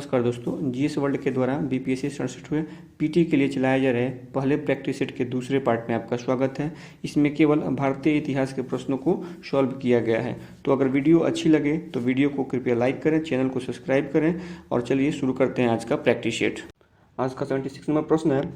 नमस्कार दोस्तों, GS world के द्वारा बीपीएससी 67वें पीटी के लिए चलाए जा रहे पहले प्रैक्टिस सेट के दूसरे पार्ट में आपका स्वागत है। इसमें केवल भारतीय इतिहास के प्रश्नों को सॉल्व किया गया है। तो अगर वीडियो अच्छी लगे तो वीडियो को कृपया लाइक करें, चैनल को सब्सक्राइब करें और चलिए शुरू करते हैं आज का प्रैक्टिस सेट। आज का 76 नंबर प्रश्न है,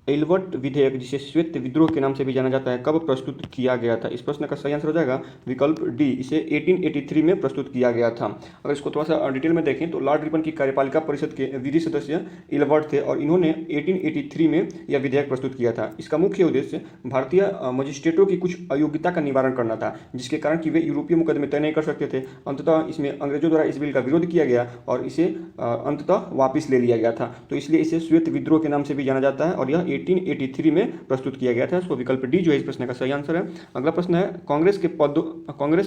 एल्बर्ट विधेयक जिसे श्वेत विद्रोह के नाम से भी जाना जाता है कब प्रस्तुत किया गया था। इस प्रश्न का सही आंसर हो जाएगा विकल्प डी, इसे 1883 में प्रस्तुत किया गया था। अगर इसको थोड़ा सा डिटेल में देखें तो लॉर्ड रिपन की कार्यपालिका परिषद के विधि सदस्य एल्बर्ट थे और इन्होंने 1883 में यह विधेयक प्रस्तुत किया था। इसका मुख्य उद्देश्य भारतीय मजिस्ट्रेटों की कुछ अयोग्यता का निवारण करना था, जिसके कारण कि वे यूरोपीय मुकदमे तय नहीं कर सकते थे। अंततः इसमें अंग्रेजों द्वारा इस बिल का विरोध किया गया और इसे अंततः वापस ले लिया गया था। तो इसलिए इसे श्वेत विद्रोह के नाम से भी जाना जाता है और यह 1883 में प्रस्तुत किया गया था। सो विकल्प डी जो है इस प्रश्न का सही आंसर है। अगला प्रश्न है, कांग्रेस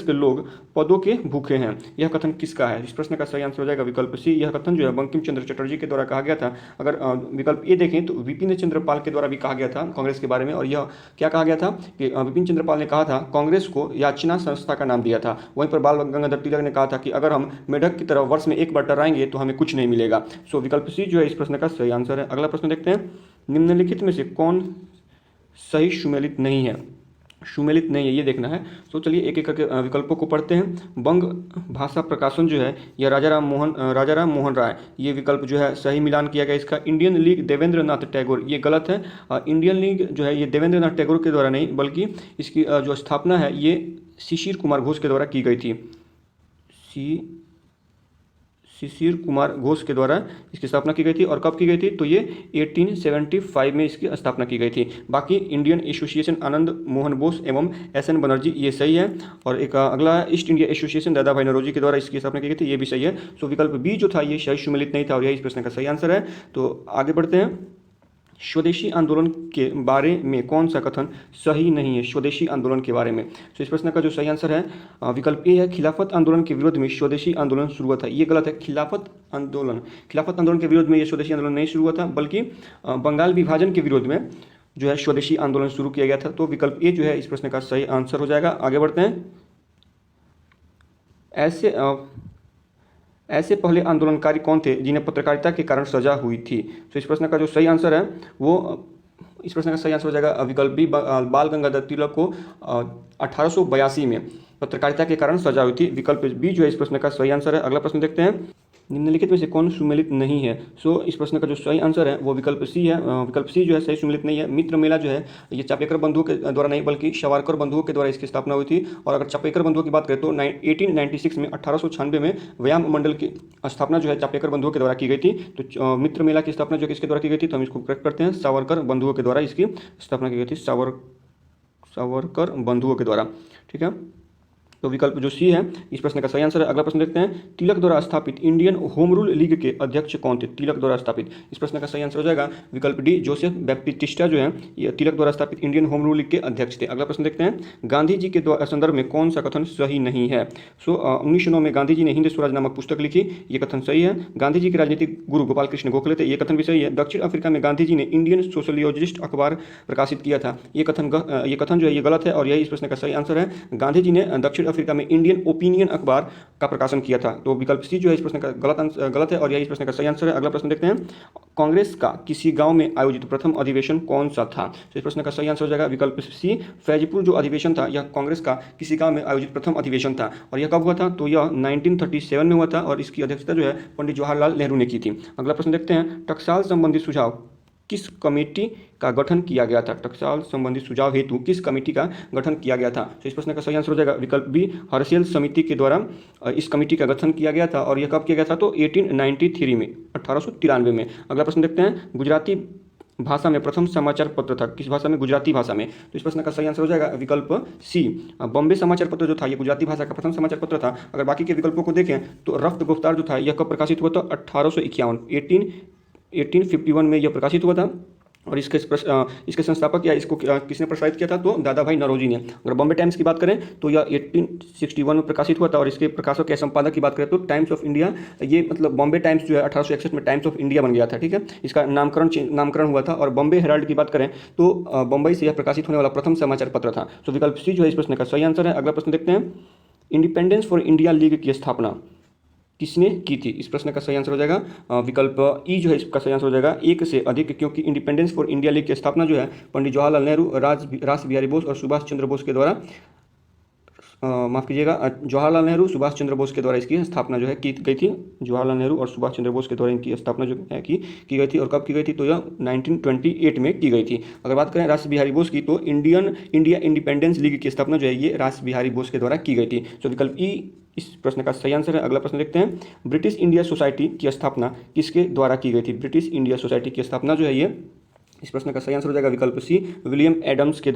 के लोग पदों के भूखे हैं, यह कथन किसका है। इस प्रश्न का सही आंसर हो जाएगा विकल्प सी, यह कथन जो है बंकिम चंद्र चटर्जी के द्वारा कहा गया था। अगर विकल्प ए देखें तो विपिन चंद्र पाल के द्वारा भी कहा गया था कांग्रेस के बारे में, और यह क्या कहा गया था कि विपिन चंद्र पाल ने कहा था कांग्रेस को याचना संस्था का नाम दिया था। वहीं पर बाल गंगाधर तिलक ने कहा था कि अगर हम मेढक की तरह वर्ष में एक बार टर्राएंगे तो हमें कुछ नहीं मिलेगा। सो विकल्प सी जो है इस प्रश्न का सही आंसर है। अगला प्रश्न देखते हैं, निम्नलिखित में से कौन सही सुमेलित नहीं है। सुमेलित नहीं है ये देखना है। तो चलिए एक एक करके विकल्पों को पढ़ते हैं। बंग भाषा प्रकाशन जो है यह राजा राम मोहन राय, ये विकल्प जो है सही मिलान किया गया इसका। इंडियन लीग देवेंद्र नाथ टैगोर, ये गलत है। इंडियन लीग जो है ये देवेंद्र नाथ टैगोर के द्वारा नहीं बल्कि इसकी जो स्थापना है ये शिशिर कुमार घोष के द्वारा की गई थी। शिशिर कुमार घोष के द्वारा इसकी स्थापना की गई थी। और कब की गई थी तो ये 1875 में इसकी स्थापना की गई थी। बाकी इंडियन एसोसिएशन आनंद मोहन बोस एवं एसएन बनर्जी, ये सही है। और एक अगला है ईस्ट इंडिया एसोसिएशन दादा भाई नौरोजी के द्वारा इसकी स्थापना की गई थी, ये भी सही है। सो विकल्प बी जो था ये सही सुमेलित नहीं था और यही इस प्रश्न का सही आंसर है। तो आगे बढ़ते हैं, स्वदेशी आंदोलन के बारे में कौन सा कथन सही नहीं है। स्वदेशी आंदोलन के बारे में तो इस प्रश्न का जो सही आंसर है विकल्प ए है, खिलाफत आंदोलन के विरोध में स्वदेशी आंदोलन शुरू हुआ था, ये गलत है। खिलाफत आंदोलन के विरोध में ये स्वदेशी आंदोलन नहीं शुरू हुआ था, बल्कि बंगाल विभाजन के विरोध में जो है स्वदेशी आंदोलन शुरू किया गया था। तो विकल्प ए जो है इस प्रश्न का सही आंसर हो जाएगा। आगे बढ़ते हैं, ऐसे पहले आंदोलनकारी कौन थे जिन्हें पत्रकारिता के कारण सजा हुई थी। तो इस प्रश्न का जो सही आंसर है वो इस प्रश्न का सही आंसर हो जाएगा विकल्प बी, बाल गंगाधर तिलक को 1882 में पत्रकारिता के कारण सजा हुई थी। विकल्प बी जो है इस प्रश्न का सही आंसर है। अगला प्रश्न देखते हैं, निम्नलिखित में से कौन सुमेलित नहीं है। सो इस प्रश्न का जो सही आंसर है वो विकल्प सी है। विकल्प सी जो है सही सुमेलित नहीं है। मित्र मेला जो है ये चापेकर बंधुओं के द्वारा नहीं बल्कि सावरकर बंधुओं के द्वारा इसकी स्थापना हुई थी। और अगर चापेकर बंधुओं की बात करें तो 1896 में 1896 में व्यायाम मंडल की स्थापना जो है चापेकर बंधुओं के द्वारा की गई थी। तो मित्र मेला की स्थापना जो किसके द्वारा की गई थी, तो हम इसको करेक्ट करते हैं, सावरकर बंधुओं के द्वारा इसकी स्थापना की गई थी, सावरकर बंधुओं के द्वारा। ठीक है, तो विकल्प जो सी है इस प्रश्न का सही आंसर है। अगला प्रश्न देखते हैं, तिलक द्वारा स्थापित इंडियन होम रूल लीग के अध्यक्ष कौन थे। तिलक द्वारा स्थापित, इस प्रश्न का सही आंसर हो जाएगा विकल्प डी, जोसेफ बैप्टिस्टा जो है ये तिलक द्वारा स्थापित इंडियन होम रूल लीग के अध्यक्ष थे। अगला प्रश्न देखते हैं, गांधी जी के संदर्भ में कौन सा कथन सही नहीं है। सो 1909 में गांधी जी ने हिंद स्वराज नामक पुस्तक लिखी, ये कथन सही है। गांधी जी के राजनीतिक गुरु गोपाल कृष्ण गोखले थे, ये कथन भी सही है। दक्षिण अफ्रीका में गांधी जी ने इंडियन सोशलियोजिस्ट अखबार प्रकाशित किया था, ये कथन जो है ये गलत है और यही इस प्रश्न का सही आंसर है। गांधी जी ने दक्षिण अफ्रीका में इंडियन ओपिनियन अखबार का प्रकाशन किया था। तो विकल्प सी जो है इस प्रश्न का गलत है और यही इस प्रश्न का सही आंसर है। अगला प्रश्न देखते हैं, कांग्रेस का किसी गांव में आयोजित प्रथम अधिवेशन कौन सा था। तो इस प्रश्न का सही आंसर हो जाएगा विकल्प सी, फैजपुर जो अधिवेशन था यह कांग्रेस का किसी गांव में आयोजित प्रथम अधिवेशन था। और यह कब हुआ था, तो यह 1937 में हुआ था और इसकी अध्यक्षता जो है पंडित जवाहरलाल नेहरू ने की थी। अगला प्रश्न देखते हैं, टकसाल संबंधी सुझाव किस कमेटी का गठन किया गया था। टकसाल संबंधी सुझाव हेतु किस कमेटी का गठन किया गया था। तो इस प्रश्न का सही आंसर हो जाएगा विकल्प बी, हर्षेल समिति के द्वारा इस कमेटी का गठन किया गया था। और यह कब किया गया था, तो 1893 में, 1893 में। अगला प्रश्न देखते हैं, गुजराती भाषा में प्रथम समाचार पत्र था, किस भाषा में, गुजराती भाषा में। तो इस प्रश्न का सही आंसर हो जाएगा विकल्प सी, बॉम्बे समाचार पत्र जो था ये गुजराती भाषा का प्रथम समाचार पत्र था। अगर बाकी के विकल्पों को देखें तो रफ्त गुफ्तार जो था यह कब प्रकाशित हुआ था, 1851 में यह प्रकाशित हुआ था। और इसके संस्थापक या इसको किसने प्रसारित किया था, तो दादा भाई नौरोजी ने। अगर बॉम्बे टाइम्स की बात करें तो यह 1861 में प्रकाशित हुआ था। और इसके प्रकाशक या संपादक की बात करें तो टाइम्स ऑफ इंडिया, ये मतलब बॉम्बे टाइम्स जो है 1861 में टाइम्स ऑफ इंडिया बन गया था। ठीक है, इसका नामकरण हुआ था। और बॉम्बे हेराल्ड की बात करें तो बॉम्बे से यह प्रकाशित होने वाला प्रथम समाचार पत्र था। तो विकल्प सी जो है इस प्रश्न का सही आंसर है। अगला प्रश्न देखते हैं, इंडिपेंडेंस फॉर इंडिया लीग की स्थापना किसने की थी? इस प्रश्न का सही आंसर हो जाएगा विकल्प ई जो है इसका सही आंसर हो जाएगा एक से अधिक, क्योंकि इंडिपेंडेंस फॉर इंडिया लीग की स्थापना जो है पंडित जवाहरलाल नेहरू, रास बिहारी बोस और सुभाष चंद्र बोस के द्वारा माफ़ कीजिएगा जवाहरलाल नेहरू, सुभाष चंद्र बोस के द्वारा इसकी स्थापना जो है की गई थी। जवाहरलाल नेहरू और सुभाष चंद्र बोस के द्वारा इनकी स्थापना जो है की गई थी। और कब की गई थी? तो यह 1928 में की गई थी। अगर बात करें रास बिहारी बोस की, तो इंडिया इंडिपेंडेंस लीग की स्थापना जो है ये रास बिहारी बोस के द्वारा की गई थी। तो विकल्प ई इस प्रश्न का सही आंसर है। अगला प्रश्न देखते हैं, ब्रिटिश इंडिया सोसाइटी की स्थापना किसके द्वारा की गई थी? ब्रिटिश इंडिया सोसाइटी की स्थापना जो है ये, इस प्रश्न का सही आंसर हो जाएगा विकल्प सी, विलियम एडम्स के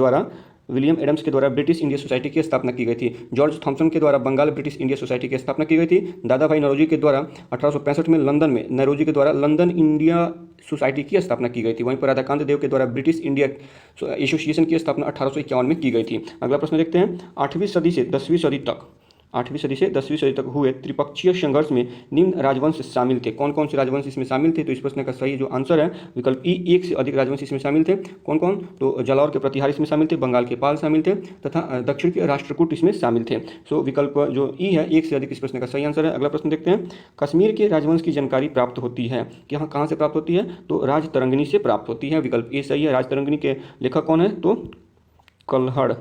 द्वारा ब्रिटिश इंडिया सोसाइटी की स्थापना की गई थी। जॉर्ज थॉमसन के द्वारा बंगाल ब्रिटिश इंडिया सोसाइटी की स्थापना की गई थी। दादा भाई नौरोजी के द्वारा 1865 में लंदन में नौरोजी के द्वारा लंदन इंडिया सोसाइटी की स्थापना की गई थी। वहीं पर राधाकांत देव के द्वारा ब्रिटिश इंडिया एसोसिएशन की स्थापना 1851 में की गई थी। अगला प्रश्न देखते हैं, 8वीं सदी से 10वीं सदी तक हुए त्रिपक्षीय संघर्ष में निम्न राजवंश शामिल थे। कौन कौन से राजवंश इसमें शामिल थे? तो इस प्रश्न का सही जो आंसर है विकल्प ई, एक से अधिक राजवंश इसमें शामिल थे। कौन कौन? तो जालौर के प्रतिहार इसमें शामिल थे, बंगाल के पाल शामिल थे तथा दक्षिण के राष्ट्रकूट इसमें शामिल थे। सो विकल्प जो ई है, एक से अधिक, इस प्रश्न का सही आंसर है। अगला प्रश्न देखते हैं, कश्मीर के राजवंश की जानकारी प्राप्त होती है कि कहाँ से प्राप्त होती है? तो राजतरंगिणी से प्राप्त होती है। विकल्प ए सही है। राजतरंगिणी के लेखक कौन है? तो कल्हड़।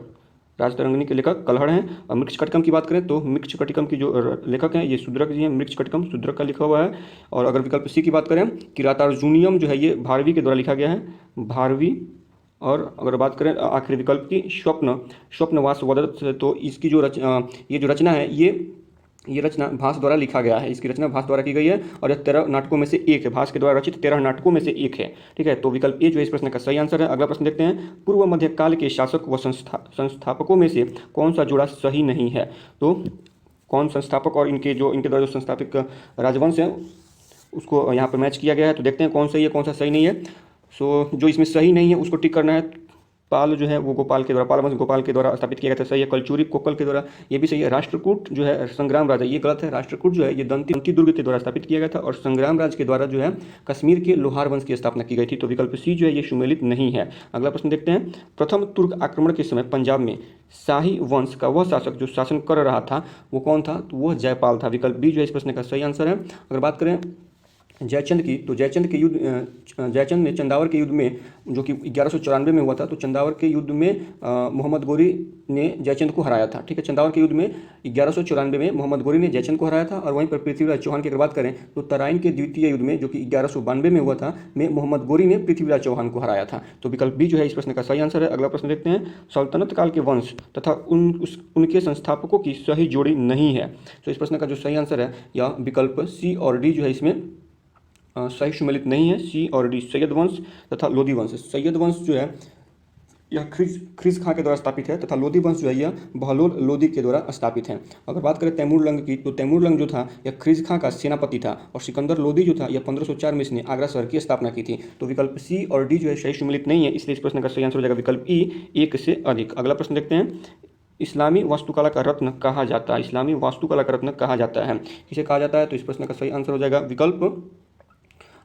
राजतरंगिणी के लेखक कल्हड़ हैं। और मृच्छकटिकम की बात करें तो मृच्छकटिकम की जो लेखक हैं ये शूद्रक जी हैं। मृच्छकटिकम शूद्रक का लिखा हुआ है। और अगर विकल्प सी की बात करें, किरातार्जुनियम जो है ये भारवी के द्वारा लिखा गया है, भारवी। और अगर बात करें आखिरी विकल्प की, स्वप्नवास वदत, तो इसकी जो ये जो रचना है ये रचना भास द्वारा लिखा गया है। इसकी रचना भास द्वारा की गई है और यह 13 नाटकों में से एक है। भास के द्वारा रचित 13 नाटकों में से एक है। ठीक है, तो विकल्प ए जो है इस प्रश्न का सही आंसर है। अगला प्रश्न देखते हैं, पूर्व मध्यकाल के शासक व संस्थापकों में से कौन सा जोड़ा सही नहीं है? तो कौन संस्थापक और इनके द्वारा जो संस्थापित राजवंश है उसको यहाँ पर मैच किया गया है। तो देखते हैं कौन सही है कौन सा सही नहीं है। सो जो इसमें सही नहीं है उसको टिक करना है। पाल जो है वो गोपाल के द्वारा, पाल वंश गोपाल के द्वारा स्थापित किया गया था, सही है। कलचुरी कोकल के द्वारा, ये भी सही है। राष्ट्रकूट जो है संग्राम राजा, ये गलत है। राष्ट्रकूट जो है ये दंती दुर्ग के द्वारा स्थापित किया गया था और संग्राम राज के द्वारा जो है कश्मीर के लोहार वंश की स्थापना की गई थी। तो विकल्प सी जो है ये सुमेलित नहीं है। अगला प्रश्न देखते हैं, प्रथम तुर्क आक्रमण के समय पंजाब में शाही वंश का वह शासक जो शासन कर रहा था वो कौन था? तो वह जयपाल था। विकल्प बी जो है इस प्रश्न का सही आंसर है। अगर बात करें जयचंद की, तो जयचंद ने चंदावर के युद्ध में, जो कि 1194 में हुआ था, तो चंदावर के युद्ध में मोहम्मद गोरी ने जयचंद को हराया था। ठीक है, चंदावर के युद्ध में 1194 में मोहम्मद गोरी ने जयचंद को हराया था। और वहीं पर पृथ्वीराज चौहान की अगर बात करें तो तराइन के द्वितीय युद्ध में, जो कि 1192 में हुआ था, में मोहम्मद गोरी ने पृथ्वीराज चौहान को हराया था। तो विकल्प बी जो है इस प्रश्न का सही आंसर है। अगला प्रश्न देखते हैं, सल्तनत काल के वंश तथा उनके संस्थापकों की सही जोड़ी नहीं है। तो इस प्रश्न का जो सही आंसर है या विकल्प सी और डी जो है इसमें सही सुमेलित नहीं है। सी और डी, सैयद वंश तथा लोधी वंश। सैयद वंश जो है यह ख्रीज खां के द्वारा स्थापित है तथा लोधी वंश जो है यह बहलोल लोधी के द्वारा स्थापित है। अगर बात करें तैमूर लंग की, तो तैमूर लंग जो था यह ख्रीज खां का सेनापति था और सिकंदर लोधी जो था यह 1504 में इसने आगरा शहर की स्थापना की थी। तो विकल्प सी और डी जो है सही सुमेलित नहीं है, इसलिए इस प्रश्न का सही आंसर हो जाएगा विकल्प ई, एक से अधिक। अगला प्रश्न देखते हैं, इस्लामी वास्तुकला का रत्न कहा जाता है। इस्लामी वास्तुकला का रत्न कहा जाता है, किसे कहा जाता है? तो इस प्रश्न का सही आंसर हो जाएगा विकल्प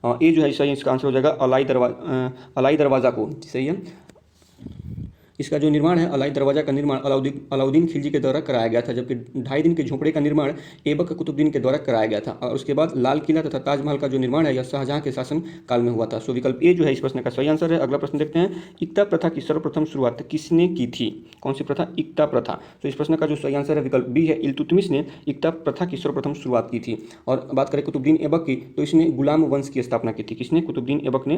ए जो है सही, इसका आंसर हो जाएगा अलाई दरवाज़ा को। सही है। इसका जो निर्माण है, अलाई दरवाज़ा का निर्माण अलाउद्दीन खिलजी के द्वारा कराया गया था, जबकि 2.5 दिन के झोंपड़े का निर्माण ऐबक कुतुबुद्दीन के द्वारा कराया गया था। और उसके बाद लाल किला तथा ताजमहल का जो निर्माण है यह शाहजहां के शासन काल में हुआ था। सो विकल्प ए जो है इस प्रश्न का सही आंसर है। अगला प्रश्न देखते हैं, इक्ता प्रथा की सर्वप्रथम शुरुआत किसने की थी? कौन सी प्रथा? इक्ता प्रथा। तो इस प्रश्न का जो सही आंसर है विकल्प बी है, इल्तुतमिश ने इक्ता प्रथा की सर्वप्रथम शुरुआत की थी। और बात करें कुतुबुद्दीन ऐबक की, तो इसने गुलाम वंश की स्थापना की थी। किसने? कुतुबुद्दीन ऐबक ने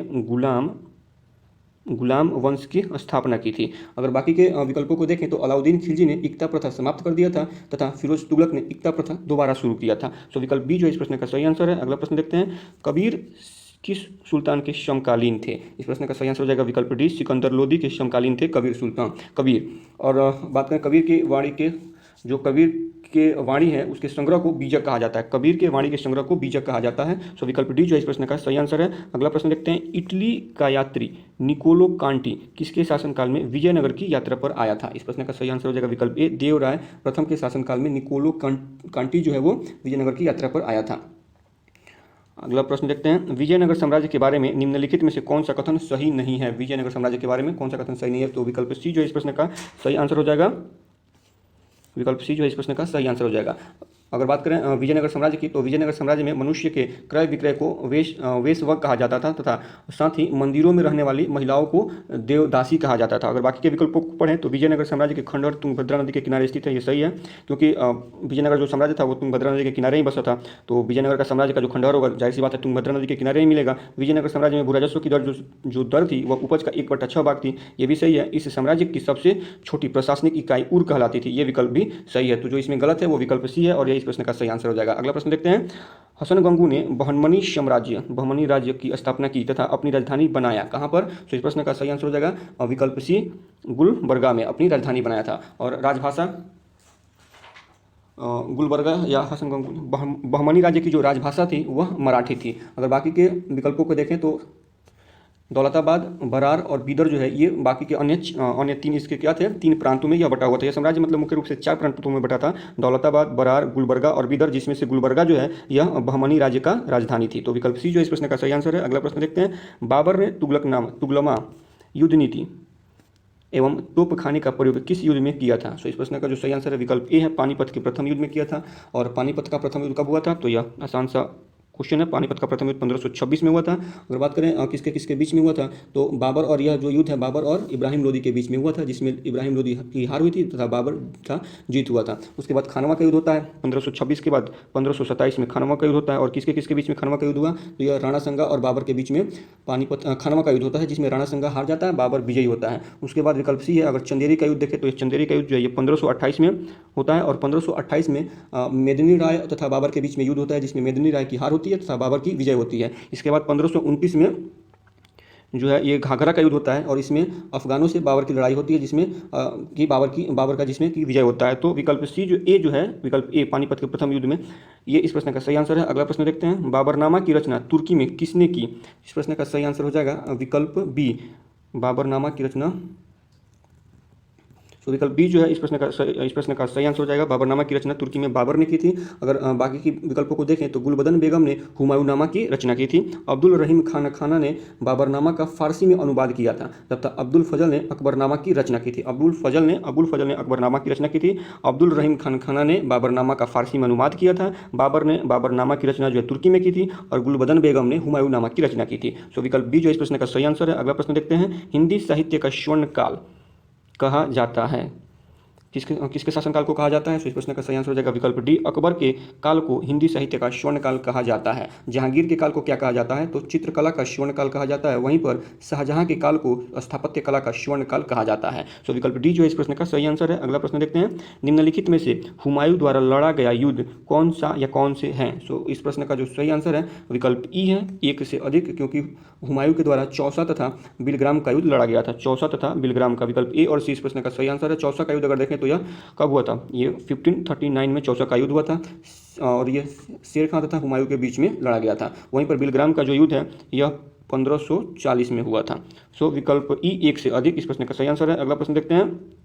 गुलाम वंश की स्थापना की थी। अगर बाकी के विकल्पों को देखें तो अलाउद्दीन खिलजी ने इक्ता प्रथा समाप्त कर दिया था तथा फिरोज तुगलक ने इक्ता प्रथा दोबारा शुरू किया था। सो विकल्प बी जो है इस प्रश्न का सही आंसर है। अगला प्रश्न देखते हैं, कबीर किस सुल्तान के समकालीन थे? इस प्रश्न का सही आंसर हो जाएगा विकल्प डी, सिकंदर लोदी के समकालीन थे कबीर। और बात करें कबीर की वाणी के, जो कबीर के वाणी है उसके संग्रह को बीजक कहा जाता है। कबीर के वाणी के संग्रह को बीजक कहा जाता है। सो विकल्प डी जो है इस प्रश्न का सही आंसर है। अगला प्रश्न देखते हैं, इटली का यात्री निकोलो कांटी किसके शासनकाल में विजयनगर की यात्रा पर आया था? इस प्रश्न का सही आंसर हो जाएगा विकल्प ए, देवराय प्रथम के शासनकाल में निकोलो कांटी जो है वो विजयनगर की यात्रा पर आया था। अगला प्रश्न देखते हैं, विजयनगर साम्राज्य के बारे में निम्नलिखित में से कौन सा कथन सही नहीं है? विजयनगर साम्राज्य के बारे में कौन सा कथन सही नहीं है? तो विकल्प सी जो है इस प्रश्न का सही आंसर हो जाएगा। विकल्प सी जो है इस प्रश्न का सही आंसर हो जाएगा। अगर बात करें विजयनगर साम्राज्य की, तो विजयनगर साम्राज्य में मनुष्य के क्रय विक्रय को वेश्यवग कहा जाता था तथा साथ ही मंदिरों में रहने वाली महिलाओं को देवदासी कहा जाता था। अगर बाकी के विकल्पों को पढ़ें तो विजयनगर साम्राज्य के खंडहर तुंगभद्रा नदी के किनारे स्थित है, ये सही है, क्योंकि विजयनगर जो साम्राज्य था वो तुंगभद्रा नदी के किनारे ही बसा था। तो विजयनगर का साम्राज्य का जो खंडहर होगा जाहिर सी बात है तुंगभद्रा नदी के किनारे ही मिलेगा। विजयनगर साम्राज्य में भूराजस्व की दर जो दर थी वह उपज का 1/6 भाग थी, ये भी सही है। इस साम्राज्य की सबसे छोटी प्रशासनिक इकाई उर कहलाती थी, ये विकल्प भी सही है। तो जो इसमें गलत है वो विकल्प सी है और यही इस प्रश्न का सही आंसर हो जाएगा। अगला प्रश्न देखते हैं। हसन गंगू ने बहमनी राज्य की स्थापना की तथा अपनी राजधानी बनाया कहाँ पर? तो इस प्रश्न का सही आंसर हो जाएगा विकल्प सी, गुलबर्गा में अपनी राजधानी बनाया था। और राजभाषा गुलबर्गा या हसन गंगू, बहमनी राज्य की जो राजभाषा थी वह मराठी थी। अगर बाकी के विकल्पों को देखें तो दौलताबाद, बरार और बीदर जो है ये बाकी के अन्य 3 इसके क्या थे, 3 प्रांतों में यह बटा हुआ था। यह साम्राज्य मतलब मुख्य रूप से 4 प्रांतों में बटा था, दौलताबाद, बरार, गुलबर्गा और बीदर, जिसमें से गुलबर्गा जो है यह बहमनी राज्य का राजधानी थी। तो विकल्प सी जो इस प्रश्न का सही आंसर है। अगला प्रश्न देखते हैं। बाबर ने तुगलमा युद्ध नीति एवं तोप खाने का प्रयोग किस युद्ध में किया था? तो इस प्रश्न का जो सही आंसर है विकल्प ए है, पानीपत के प्रथम युद्ध में किया था। और पानीपत का प्रथम युद्ध कब हुआ था? तो यह आसान सा क्वेश्चन है। पानीपत का प्रथम युद्ध 1526 में हुआ था। अगर बात करें किसके किसके बीच में हुआ था, तो बाबर और यह जो युद्ध है बाबर और इब्राहिम लोदी के बीच में हुआ था, जिसमें इब्राहिम लोदी की हार हुई थी तथा बाबर का जीत हुआ था। उसके बाद खानवा का युद्ध होता है 1526 के बाद 1527 में खानवा का युद्ध होता है। और किसके किसके बीच में खानवा का युद्ध हुआ? तो यह राणा संगा और बाबर के बीच में खानवा का युद्ध होता है, जिसमें राणा संगा हार जाता है, बाबर विजयी होता है। उसके बाद विकल्प सी है। अगर चंदेरी का युद्ध देखें तो चंदेरी का युद्ध जो है ये 1528 में होता है। और 1528 में मेदिनी राय तथा बाबर के बीच में युद्ध होता है, जिसमें मेदिनी राय की हार होती है तथा बाबर की विजय होती है। इसके बाद 1529 में जो है ये घाघरा का युद्ध होता है और इसमें अफगानों से बाबर की लड़ाई होती है, जिसमें बाबर का जिसमें कि विजय होता है। तो विकल्प सी जो है विकल्प ए, पानीपत के प्रथम युद्ध में, ये इस प्रश्न का सही आंसर है। अगला प्रश्न देखते हैं। बाबरनामा की रचना तुर्की में किसने की? इस प्रश्न का सही आंसर हो जाएगा विकल्प बी, बाबरनामा की रचना। तो विकल्प बी जो है इस प्रश्न का सही आंसर हो जाएगा। बाबरनामा की रचना तुर्की में बाबर ने की थी। अगर बाकी की विकल्पों को देखें तो गुलबदन बेगम ने हुमायूंनामा की रचना की थी। अब्दुल रहीम खान खाना ने बाबरनामा का फारसी में अनुवाद किया था, तथा अब्दुल फजल ने अकबरनामा की रचना की थी। अबुल फजल ने अकबरनामा की रचना की थी। अब्दुल रहीम खान खाना ने बाबरनामा का फारसी में अनुवाद किया था। बाबर ने बाबरनामा की रचना जो है तुर्की में की थी और गुलबदन बेगम ने हुमायूंनामा की रचना की थी। सो विकल्प बी जो इस प्रश्न का सही आंसर है। अगला प्रश्न देखते हैं। हिंदी साहित्य का स्वर्ण काल कहा जाता है, किसके शासनकाल को कहा जाता है? तो इस प्रश्न का सही आंसर हो जाएगा विकल्प डी, अकबर के काल को हिंदी साहित्य का स्वर्ण काल कहा जाता है। जहांगीर के काल को क्या कहा जाता है? तो चित्रकला का स्वर्ण काल कहा जाता है। वहीं पर शाहजहां के काल को स्थापत्य कला का स्वर्ण काल कहा जाता है। सो विकल्प डी जो है इस प्रश्न का सही आंसर है। अगला प्रश्न देखते हैं। निम्नलिखित में से हुमायूं द्वारा लड़ा गया युद्ध कौन सा या कौन से हैं? सो इस प्रश्न का जो सही आंसर है विकल्प ई है, 1 से अधिक, क्योंकि हुमायूं के द्वारा चौसा तथा बिलग्राम का युद्ध लड़ा गया था। चौसा तथा बिलग्राम का, विकल्प ए और सी इस प्रश्न का सही आंसर है। चौसा का युद्ध अगर देखें तो यह कब हुआ था? ये 1539 में चौसा का युद्ध हुआ था और ये शेर खां तथा हुमायूं के बीच में लड़ा गया था। वहीं पर बिलग्राम का जो युद्ध है यह 1540 में हुआ था। सो विकल्प ई, 1 से अधिक, इस प्रश्न का सही आंसर है। अगला प्रश्न देखते हैं।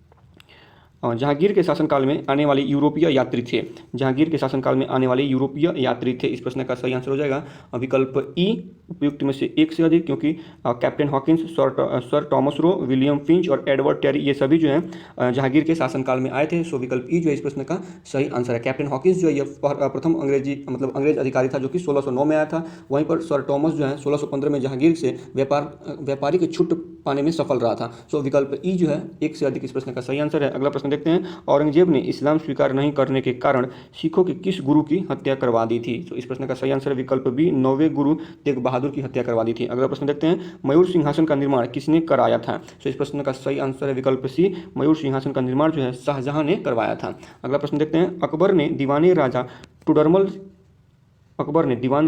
जहांगीर के शासनकाल में आने वाले यूरोपीय यात्री थे। जहांगीर के शासनकाल में आने वाले यूरोपीय यात्री थे, इस प्रश्न का सही आंसर हो जाएगा विकल्प ई, उपयुक्त में से 1 से अधिक, क्योंकि captain Hawkins, sir Thomas Roe, William Finch और एडवर्ड टेरी ये सभी जो हैं जहांगीर के शासनकाल में आए थे। सो विकल्प ई जो है इस प्रश्न का सही आंसर है। कैप्टन हॉकिंस जो है ये प्रथम अंग्रेज अधिकारी था जो कि 1609 में आया था। वहीं पर सर टॉमस जो है 1615 में जहांगीर से व्यापारिक छूट पाने में सफल रहा था। सो विकल्प ई जो है 1 से अधिक, इस प्रश्न का सही आंसर है। अगला प्रश्न देखते हैं। औरंगजेब ने इस्लाम स्वीकार नहीं करने के कारण सिखों के किस गुरु की हत्या करवा दी थी? तो इस प्रश्न का सही आंसर है विकल्प बी, 9वें गुरु तेग बहादुर की हत्या करवा दी थी। अगला प्रश्न देखते हैं। मयूर सिंहासन का निर्माण किसने कराया था? तो इस प्रश्न का सही आंसर है विकल्प सी, मयूर सिंहासन का निर्माण जो है शाहजहां ने करवाया था। अगला प्रश्न देखते हैं। अकबर ने दीवान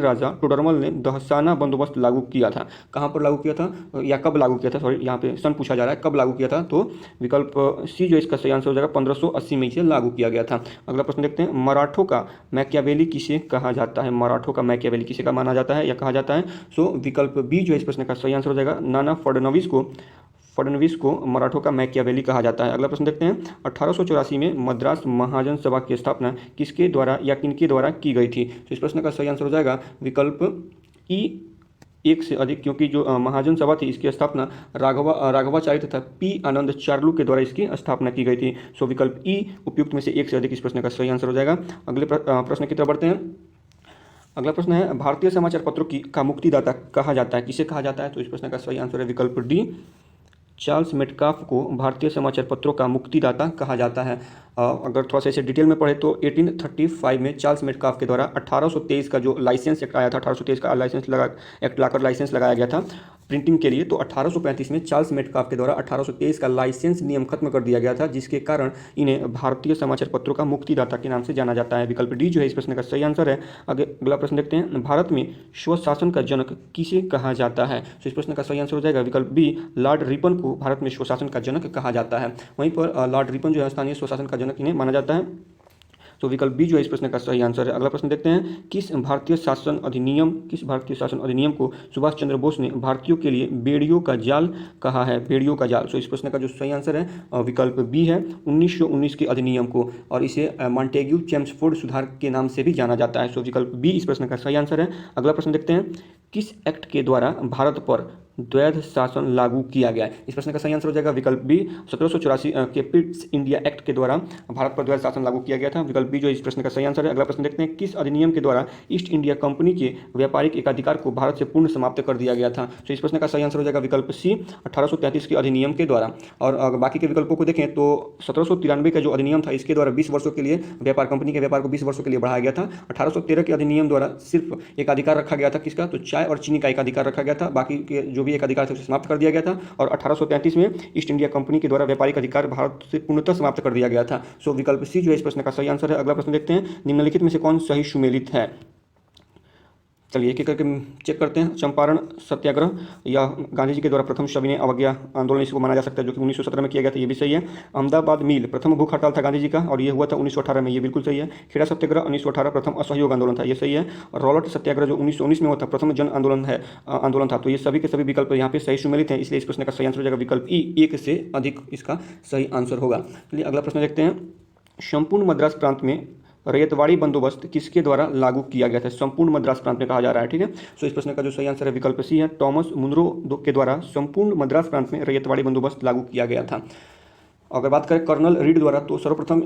राजा टोडरमल ने दहसाना बंदोबस्त लागू किया था। कहाँ पर लागू किया था या कब लागू किया था? सॉरी, यहाँ पे सन पूछा जा रहा है, कब लागू किया था? तो विकल्प सी जो इसका सही आंसर हो जाएगा 1580 में इसे लागू किया गया था। अगला प्रश्न देखते हैं। मराठों का मैकियावेली किसे कहा जाता है? मराठों का मैकियावेली किसे का माना जाता है या कहा जाता है? सो विकल्प बी जो है इस प्रश्न का सही आंसर हो जाएगा नाना फडणवीस को मराठों का मैकियावेली कहा जाता है। अगला प्रश्न देखते हैं। 1884 में मद्रास महाजन सभा की स्थापना किसके द्वारा या किनके द्वारा की गई थी? तो इस प्रश्न का सही आंसर हो जाएगा विकल्प ई, एक से अधिक, क्योंकि जो महाजन सभा थी इसकी स्थापना राघवाचार्य तथा पी आनंद चार्लू के द्वारा इसकी स्थापना की गई थी। सो विकल्प ई उपयुक्त में से एक से अधिक इस प्रश्न का सही आंसर हो जाएगा। अगले प्रश्न की तरफ बढ़ते हैं। अगला प्रश्न है, भारतीय समाचार पत्रों की का मुक्तिदाता कहा जाता है, किसे कहा जाता है? तो इस प्रश्न का सही आंसर है विकल्प डी, चार्ल्स मेटकाफ को भारतीय समाचार पत्रों का मुक्तिदाता कहा जाता है। अगर थोड़ा सा इसे डिटेल में पढ़े तो 1835 में चार्ल्स मेटकाफ के द्वारा 1823 का जो लाइसेंस एक्ट आया था, 1823 का लाइसेंस एक्ट लाकर लाइसेंस लगाया गया था प्रिंटिंग के लिए, तो 1835 में चार्ल्स मेटकाफ के द्वारा 1823 का लाइसेंस नियम खत्म कर दिया गया था, जिसके कारण इन्हें भारतीय समाचार पत्रों का मुक्तिदाता के नाम से जाना जाता है। विकल्प डी जो है इस प्रश्न का सही आंसर है। आगे अगला प्रश्न देखते हैं, भारत में स्वशासन का जनक किसे कहा जाता है? तो इस प्रश्न का सही आंसर हो जाएगा विकल्प बी, लॉर्ड रिपन को भारत में स्वशासन का जनक कहा जाता है। वहीं पर लॉर्ड रिपन जो है स्थानीय स्वशासन का जनक इन्हें माना जाता है। तो विकल्प बी जो है इस प्रश्न का सही आंसर है। अगला प्रश्न देखते हैं, किस भारतीय शासन अधिनियम को सुभाष चंद्र बोस ने भारतीयों के लिए बेड़ियों का जाल कहा है? बेड़ियों का जाल। तो इस प्रश्न का जो सही आंसर है विकल्प बी है, 1919 के अधिनियम को, और इसे मॉन्टेग्यू चेम्सफोर्ड सुधार के नाम से भी जाना जाता है। सो विकल्प बी इस प्रश्न का सही आंसर है। अगला प्रश्न देखते हैं, किस एक्ट के द्वारा भारत पर द्वैध शासन लागू किया गया है? इस प्रश्न का सही आंसर हो जाएगा विकल्प बी, 1784 के पिट्स इंडिया एक्ट के द्वारा भारत पर द्वैध शासन लागू किया गया था। विकल्प बी जो इस प्रश्न का सही आंसर है। अगला प्रश्न देखते हैं, किस अधिनियम के द्वारा ईस्ट इंडिया कंपनी के व्यापारिक एकाधिकार को भारत से पूर्ण समाप्त कर दिया गया था? तो इस प्रश्न का सही आंसर हो जाएगा विकल्प सी, 1833 के अधिनियम के द्वारा। और अगर बाकी के विकल्पों को देखें तो 1793 का जो अधिनियम था इसके द्वारा 20 वर्षों के लिए कंपनी के व्यापार को 20 वर्षों के लिए बढ़ाया गया था। 1813 के अधिनियम द्वारा सिर्फ एक अधिकार रखा गया था, किसका? तो चाय और चीनी का एक अधिकार रखा गया था, बाकी के जो भी एक अधिकार थे उसे समाप्त कर दिया गया था। और 1833 में ईस्ट इंडिया कंपनी के द्वारा व्यापारिक अधिकार भारत से पूर्णतः समाप्त कर दिया गया था। सो विकल्प सी जो है इस प्रश्न का सही आंसर है। अगला प्रश्न देखते हैं, निम्नलिखित में से कौन सही सुमेलित है? चलिए एक एक करके चेक करते हैं। चंपारण सत्याग्रह या गांधी जी के द्वारा प्रथम सविनय अवज्ञा आंदोलन इसको माना जा सकता है, जो कि 1917 में किया गया था, ये भी सही है। अहमदाबाद मिल प्रथम भूख हड़ताल था गांधी जी का, और ये हुआ था 1918 में, ये बिल्कुल सही है। खेड़ा सत्याग्रह 1918 प्रथम असहयोग आंदोलन था, ये सही है। और रॉलेट सत्याग्रह जो 1919 में हुआ था, प्रथम जन आंदोलन था। तो ये सभी के सभी विकल्प यहाँ पे सही सुमेलित हैं, इसलिए इस प्रश्न का सही आंसर हो जाएगा विकल्प ई, एक से अधिक इसका सही आंसर होगा। चलिए अगला प्रश्न देखते हैं, संपूर्ण मद्रास प्रांत में रैयतवाड़ी बंदोबस्त किसके द्वारा लागू किया गया था? संपूर्ण मद्रास प्रांत में कहा जा रहा है, ठीक है। सो इस प्रश्न का जो सही आंसर है विकल्प सी है, टॉमस मुनरो के द्वारा संपूर्ण मद्रास प्रांत में रैयतवाड़ी बंदोबस्त लागू किया गया था। अगर बात करें कर्नल रीड द्वारा, तो सर्वप्रथम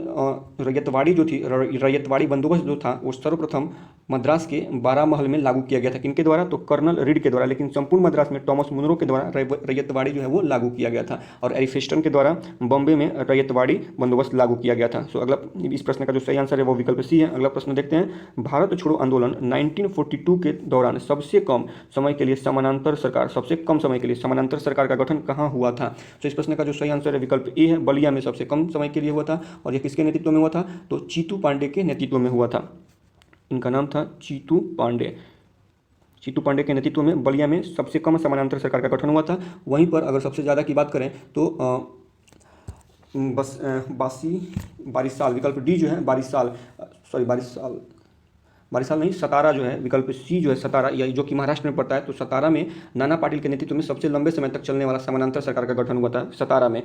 रैयतवाड़ी जो थी, रैयतवाड़ी बंदोबस्त जो था वो सर्वप्रथम मद्रास के 12 महल में लागू किया गया था। किनके द्वारा? तो कर्नल रीड के द्वारा। लेकिन संपूर्ण मद्रास में टॉमस मुनरो के द्वारा रैयतवाड़ी जो है वो लागू किया गया था, और एरिफेस्टन के द्वारा बॉम्बे में रैयतवाड़ी बंदोबस्त लागू किया गया था। सो अगला इस प्रश्न का जो सही आंसर है वो विकल्प सी है। अगला प्रश्न देखते हैं, भारत छोड़ो आंदोलन 1942 के दौरान सबसे कम समय के लिए समानांतर सरकार का गठन कहाँ हुआ था? तो इस प्रश्न का जो सही आंसर है विकल्प ए है, बलिया में सबसे कम समय के लिए हुआ था। और ये किसके नेतृत्व में हुआ था? तो चीतू पांडे के नेतृत्व में हुआ था। इनका नाम था चीतू पांडे के नेतृत्व में बलिया में सबसे कम समानांतर सरकार का गठन हुआ था। वहीं पर अगर सबसे ज़्यादा की बात करें तो बारिसाल, विकल्प डी जो है बारिसाल नहीं, सतारा जो है, विकल्प सी जो है सतारा, या जो कि महाराष्ट्र में पड़ता है, तो सतारा में नाना पाटिल के नेतृत्व में सबसे लंबे समय तक चलने वाला समानांतर सरकार का गठन हुआ था सतारा में।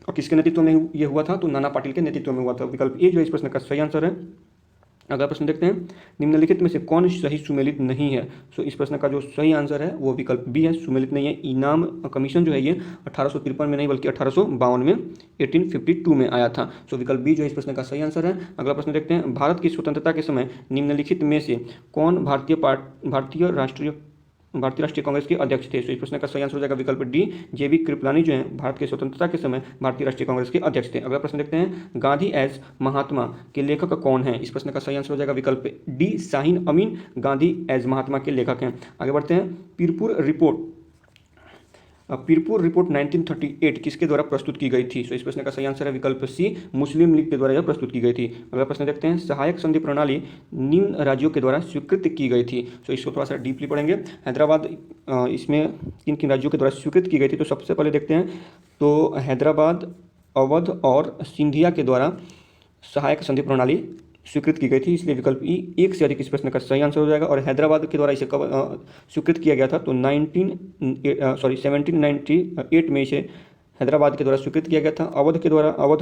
और किसके नेतृत्व में ये हुआ था? तो नाना पाटिल के नेतृत्व में हुआ था। विकल्प ए जो है इस प्रश्न का सही आंसर है। अगला प्रश्न देखते हैं, निम्नलिखित में से कौन सही सुमेलित नहीं है? सो इस प्रश्न का जो सही आंसर है वो विकल्प बी है, सुमेलित नहीं है। इनाम कमीशन जो है ये 1853 में नहीं बल्कि 1852 में 1852 में आया था। सो विकल्प बी जो है इस प्रश्न का सही आंसर है। अगला प्रश्न देखते हैं, भारत की स्वतंत्रता के समय निम्नलिखित में से कौन भारतीय राष्ट्रीय कांग्रेस के अध्यक्ष थे? तो इस प्रश्न का सही आंसर हो जाएगा विकल्प डी, जेबी कृपलानी जो है भारत की स्वतंत्रता के समय भारतीय राष्ट्रीय कांग्रेस के अध्यक्ष थे। अगला प्रश्न देखते हैं, गांधी एज महात्मा के लेखक कौन है? इस प्रश्न का सही आंसर हो जाएगा विकल्प डी, शाहीन अमीन गांधी एज महात्मा के लेखक हैं। आगे बढ़ते हैं, पीरपुर रिपोर्ट 1938 किसके द्वारा प्रस्तुत की गई थी? सो इस प्रश्न का सही आंसर है विकल्प सी, मुस्लिम लीग के द्वारा यह प्रस्तुत की गई थी। अगला प्रश्न देखते हैं, सहायक संधि प्रणाली निम्न राज्यों के द्वारा स्वीकृत की गई थी। सो इसको थोड़ा सा डीपली पढ़ेंगे। हैदराबाद इसमें किन किन राज्यों के द्वारा स्वीकृत की गई थी? तो सबसे पहले देखते हैं, तो हैदराबाद, अवध और सिंधिया के द्वारा सहायक संधि प्रणाली स्वीकृत की गई थी, इसलिए विकल्प ई, एक से अधिक इस प्रश्न का सही आंसर हो जाएगा। और हैदराबाद के द्वारा इसे कब स्वीकृत किया गया था? तो 1798 में इसे हैदराबाद के द्वारा स्वीकृत किया गया था। अवध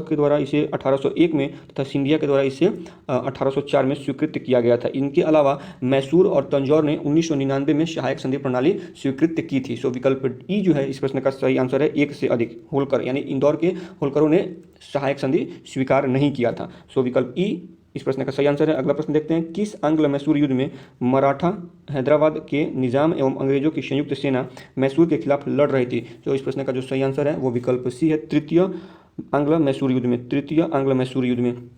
के द्वारा इसे 1801 में तथा सिंधिया के द्वारा इसे 1804 में स्वीकृत किया गया था। इनके अलावा मैसूर और तंजौर ने 1999 में सहायक संधि प्रणाली स्वीकृत की थी। सो विकल्प ई जो है इस प्रश्न का सही आंसर है, एक से अधिक। होलकर यानी इंदौर के होलकरों ने सहायक संधि स्वीकार नहीं किया था। सो विकल्प ई इस प्रश्न का सही आंसर है। अगला प्रश्न देखते हैं, किस आंग्ल मैसूर युद्ध में मराठा हैदराबाद के निजाम एवं अंग्रेजों की संयुक्त सेना मैसूर के खिलाफ लड़ रही थी? तो इस प्रश्न का जो सही आंसर है वो विकल्प सी है, तृतीय आंग्ल मैसूर युद्ध में, तृतीय आंग्ल मैसूर युद्ध में।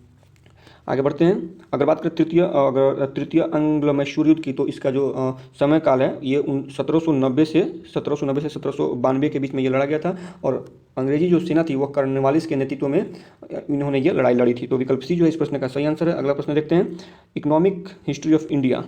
आगे बढ़ते हैं। अगर बात करें तृतीय आंग्ल मैसूर युद्ध की, तो इसका जो समय काल है ये 1790 से 1792 के बीच में ये लड़ा गया था। और अंग्रेजी जो सेना थी वह कॉर्नवालिस के नेतृत्व में इन्होंने ये लड़ाई लड़ी थी। तो विकल्प सी जो है इस प्रश्न का सही आंसर है। अगला प्रश्न देखते हैं, इकोनॉमिक हिस्ट्री ऑफ इंडिया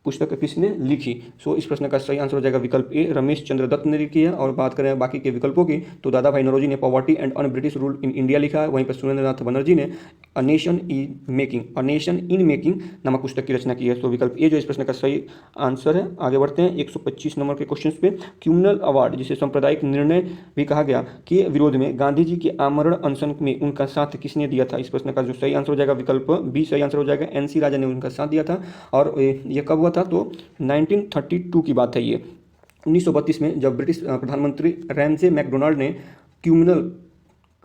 पुस्तक किसने लिखी? सो इस प्रश्न का सही आंसर हो जाएगा विकल्प ए, रमेश चंद्र दत्त ने लिखी है। और बात करें बाकी के विकल्पों की, तो दादा भाई नौरोजी ने poverty and un British rule in India लिखा है। वहीं पर सुरेंद्र नाथ बनर्जी ने अ नेशन इन मेकिंग नामक पुस्तक की रचना की है। तो विकल्प ए जो इस प्रश्न का सही आंसर है। आगे बढ़ते हैं 125 नंबर के क्वेश्चन पे। क्यूमनल अवार्ड जिसे सांप्रदायिक निर्णय भी कहा गया के विरोध में गांधी जी के आमरण अनशन में उनका साथ किसने दिया था? इस प्रश्न का जो सही आंसर हो जाएगा विकल्प बी सही आंसर हो जाएगा, NC राजा ने उनका साथ दिया था। और ये कब हुआ था? तो 1932 की बात है ये। 1932 में जब ब्रिटिश प्रधानमंत्री रैमजे मैकडोनाल्ड ने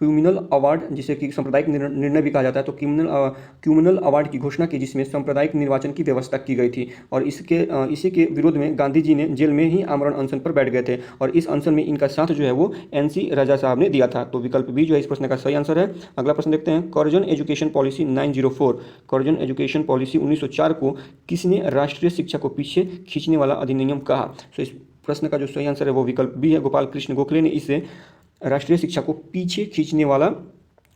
क्यूमिनल अवार्ड, जिसे कि सांप्रदायिक निर्णय भी कहा जाता है, तो क्यूमिनल अवार्ड की घोषणा की, जिसमें सांप्रदायिक निर्वाचन की व्यवस्था की गई थी। और इसी के विरोध में गांधी जी ने जेल में ही आमरण अनशन पर बैठ गए थे। और इस अनशन में इनका साथ जो है वो NC राजा साहब ने दिया था। तो विकल्प बी जो है इस प्रश्न का सही आंसर है। अगला प्रश्न देखते हैं, Curzon education policy 904, Curzon education policy 1904 को किसने राष्ट्रीय शिक्षा को पीछे खींचने वाला अधिनियम कहा? तो इस प्रश्न का जो सही आंसर है वो विकल्प बी है, गोपाल कृष्ण गोखले ने इसे राष्ट्रीय शिक्षा को पीछे खींचने वाला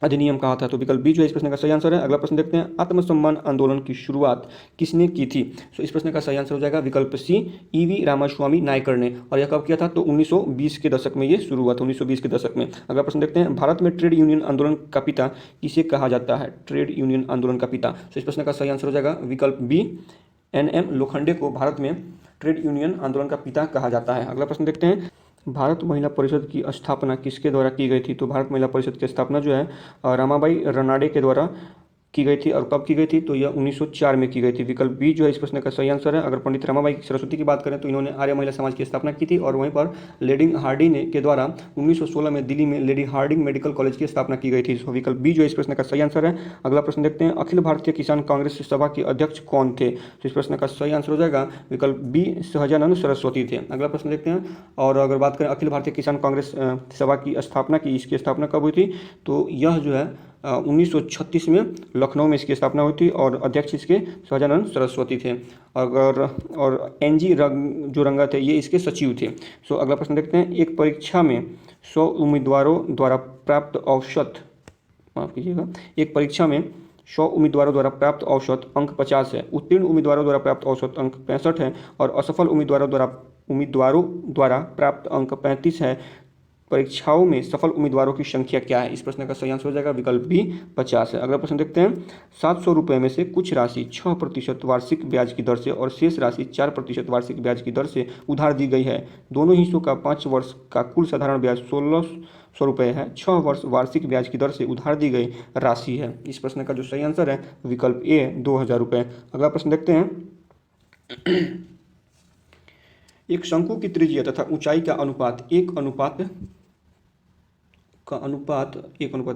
अधिनियम कहा था। तो विकल्प बी जो है इस प्रश्न का सही आंसर है। अगला प्रश्न देखते हैं, आत्मसम्मान आंदोलन की शुरुआत किसने की थी? तो इस प्रश्न का सही आंसर हो जाएगा विकल्प सी, EV रामास्वामी नायकर ने। और यह कब किया था? तो 1920 के दशक में ये शुरू हुआ था, 1920 के दशक में। अगला प्रश्न देखते हैं, भारत में ट्रेड यूनियन आंदोलन का पिता किसे कहा जाता है? ट्रेड यूनियन आंदोलन का पिता। तो इस प्रश्न का सही आंसर हो जाएगा विकल्प बी, NM लोखंडे को भारत में ट्रेड यूनियन आंदोलन का पिता कहा जाता है। अगला प्रश्न देखते हैं, भारत महिला परिषद की स्थापना किसके द्वारा की गई थी? तो भारत महिला परिषद की स्थापना जो है रमाबाई रनाडे के द्वारा की गई थी। और कब की गई थी? तो यह 1904 में की गई थी। विकल्प बी जो है इस प्रश्न का सही आंसर है। अगर पंडित रमाबाई सरस्वती की बात करें तो इन्होंने आर्य महिला समाज की स्थापना की थी। और वहीं पर लेडी हार्डिंग के द्वारा 1916 में दिल्ली में लेडी हार्डिंग मेडिकल कॉलेज की स्थापना की गई थी। तो विकल्प बी जो है इस प्रश्न का सही आंसर है। अगला प्रश्न देखते हैं, अखिल भारतीय किसान कांग्रेस सभा के अध्यक्ष कौन थे? तो इस प्रश्न का सही आंसर हो जाएगा विकल्प बी, सहजानंद सरस्वती थे। अगला प्रश्न देखते हैं, और अगर बात करें अखिल भारतीय किसान कांग्रेस सभा की स्थापना की, इसकी स्थापना कब हुई थी? तो यह जो है 1936 में लखनऊ में इसकी स्थापना हुई थी। और अध्यक्ष इसके सहजानंद सरस्वती थे। और NG जो रंगा थे ये इसके सचिव थे। सो अगला प्रश्न देखते हैं, एक परीक्षा में 100 उम्मीदवारों द्वारा प्राप्त औसत, माफ कीजिएगा, एक परीक्षा में 100 उम्मीदवारों द्वारा प्राप्त औसत अंक 50 है, उत्तीर्ण उम्मीदवारों द्वारा प्राप्त औसत अंक 65 है और असफल उम्मीदवारों द्वारा प्राप्त अंक 35 है। परीक्षाओं में सफल उम्मीदवारों की संख्या क्या है? इस प्रश्न का सही आंसर हो जाएगा विकल्प बी, 50 है। अगला प्रश्न देखते हैं, 700 रुपये में से कुछ राशि 6% वार्षिक ब्याज की दर से और शेष राशि 4% वार्षिक ब्याज की दर से उधार दी गई है। दोनों हिस्सों का 5 वर्ष का कुल साधारण ब्याज 1600 रुपये है। 6 वर्ष वार्षिक ब्याज की दर से उधार दी गई राशि है। इस प्रश्न का जो सही आंसर है विकल्प ए, 2000 रुपये। अगला प्रश्न देखते हैं, एक शंकु की त्रिज्या तथा ऊंचाई का अनुपात एक अनुपात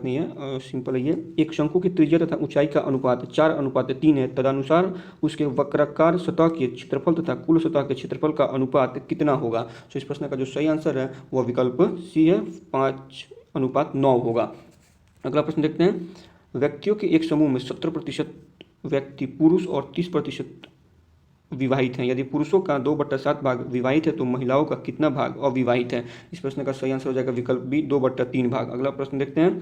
नहीं है, सिंपल है ये। एक शंकु की त्रिज्या तथा ऊंचाई का अनुपात 4:3 है। तदनुसार उसके वक्राकार सतह के क्षेत्रफल तथा कुल सतह के क्षेत्रफल का अनुपात कितना होगा? तो इस प्रश्न का जो सही आंसर है वह विकल्प सी है, 5:9 होगा। अगला प्रश्न देखते हैं, व्यक्तियों के एक समूह में 70% व्यक्ति पुरुष और 30% विवाहित हैं। यदि पुरुषों का 2/7 भाग विवाहित है तो महिलाओं का कितना भाग अविवाहित है? इस प्रश्न का सही आंसर हो जाएगा विकल्प बी, 2/3 भाग। अगला प्रश्न देखते हैं,